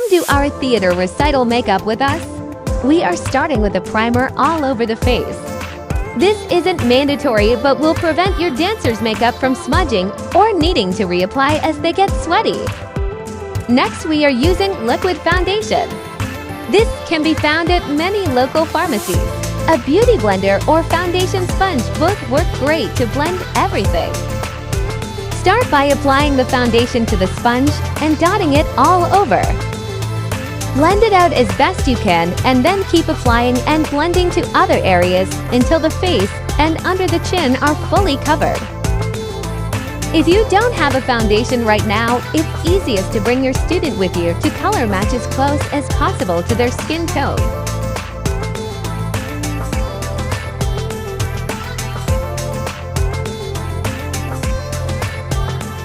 do our theater recital makeup with us? We are starting with a primer all over the face. This isn't mandatory but will prevent your dancer's makeup from smudging or needing to reapply as they get sweaty. Next, we are using liquid foundation. This can be found at many local pharmacies. A beauty blender or foundation sponge both work great to blend everything. Start by applying the foundation to the sponge and dotting it all over. Blend it out as best you can and then keep applying and blending to other areas until the face and under the chin are fully covered. If you don't have a foundation right now, it's easiest to bring your student with you to color match as close as possible to their skin tone.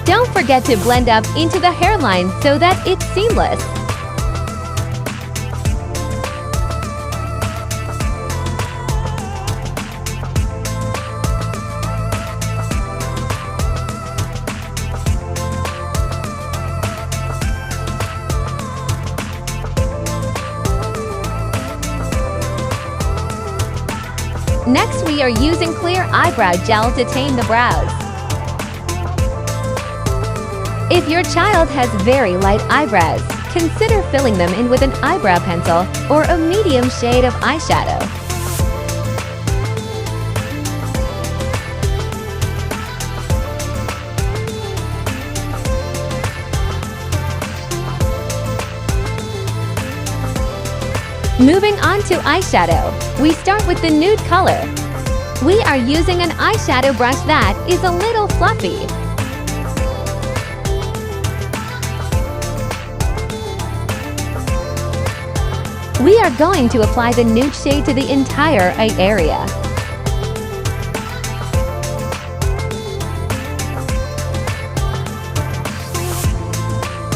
Don't forget to blend up into the hairline so that it's seamless. Next, we are using clear eyebrow gel to tame the brows. If your child has very light eyebrows, consider filling them in with an eyebrow pencil or a medium shade of eyeshadow. Moving on to eyeshadow, we start with the nude color. We are using an eyeshadow brush that is a little fluffy. We are going to apply the nude shade to the entire eye area.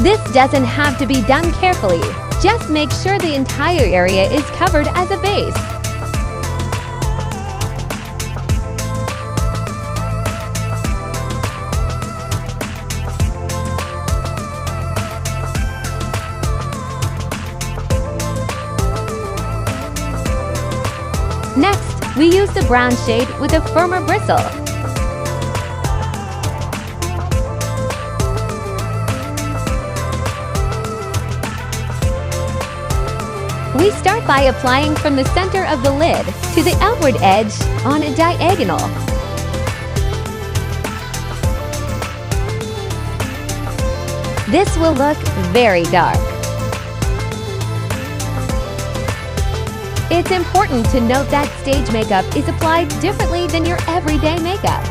This doesn't have to be done carefully. Just make sure the entire area is covered as a base. Next, we use the brown shade with a firmer bristle. We start by applying from the center of the lid to the outward edge on a diagonal. This will look very dark. It's important to note that stage makeup is applied differently than your everyday makeup.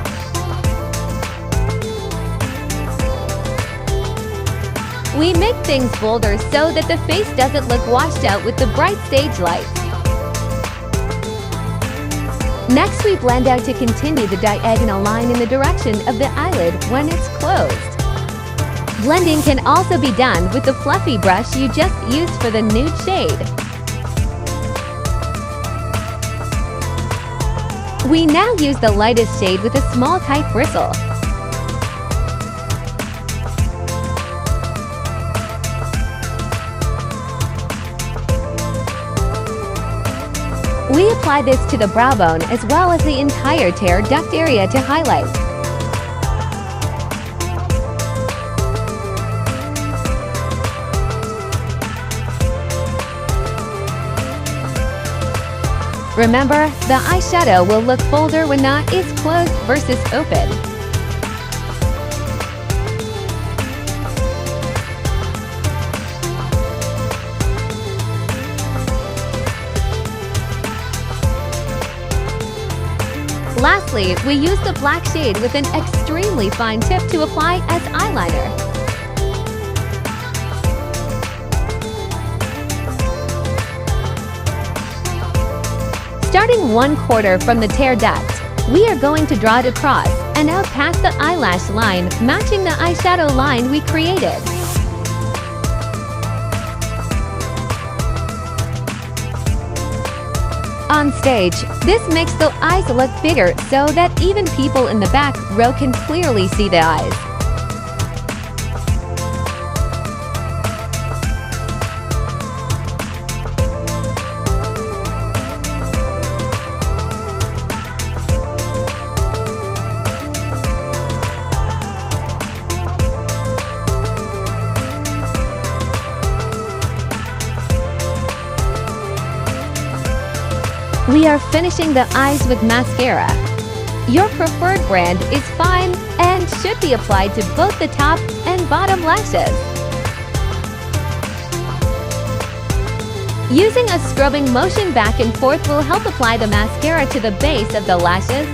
We make things bolder so that the face doesn't look washed out with the bright stage lights. Next, we blend out to continue the diagonal line in the direction of the eyelid when it's closed. Blending can also be done with the fluffy brush you just used for the nude shade. We now use the lightest shade with a small tight bristle. We apply this to the brow bone as well as the entire tear duct area to highlight. Remember, the eyeshadow will look bolder when the eye is closed versus open. Lastly, we use the black shade with an extremely fine tip to apply as eyeliner. Starting 1/4 from the tear duct, we are going to draw it across and out past the eyelash line, matching the eyeshadow line we created. On stage, this makes the eyes look bigger so that even people in the back row can clearly see the eyes. We are finishing the eyes with mascara. Your preferred brand is fine and should be applied to both the top and bottom lashes. Using a scrubbing motion back and forth will help apply the mascara to the base of the lashes.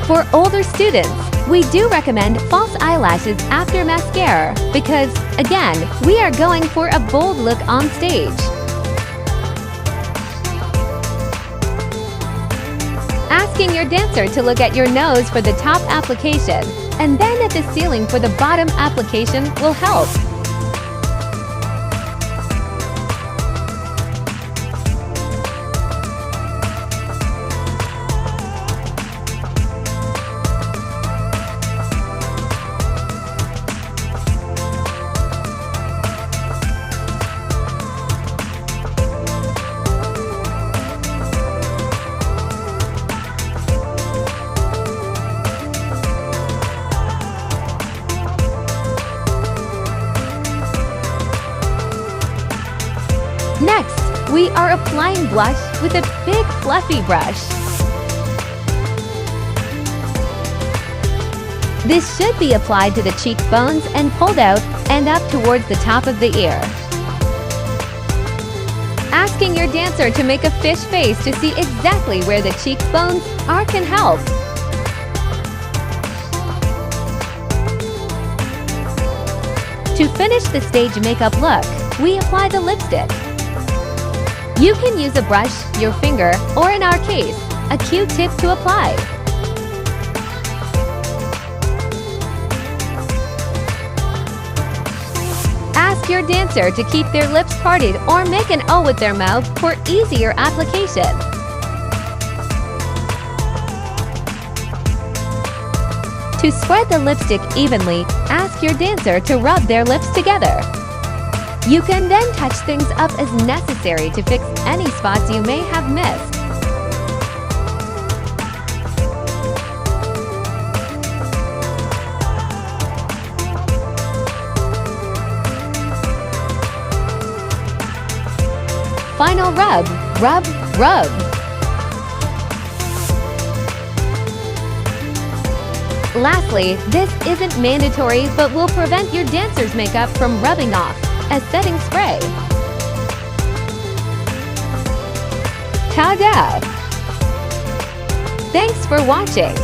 For older students, we do recommend false eyelashes after mascara because, again, we are going for a bold look on stage. Asking your dancer to look at your nose for the top application and then at the ceiling for the bottom application will help. Next, we are applying blush with a big fluffy brush. This should be applied to the cheekbones and pulled out and up towards the top of the ear. Asking your dancer to make a fish face to see exactly where the cheekbones are can help. To finish the stage makeup look, we apply the lipstick. You can use a brush, your finger, or in our case, a Q-tip to apply. Ask your dancer to keep their lips parted or make an O with their mouth for easier application. To spread the lipstick evenly, ask your dancer to rub their lips together. You can then touch things up as necessary to fix any spots you may have missed. Final rub, rub, rub. Lastly, this isn't mandatory but will prevent your dancer's makeup from rubbing off as setting spray. Ta-da! Thanks for watching.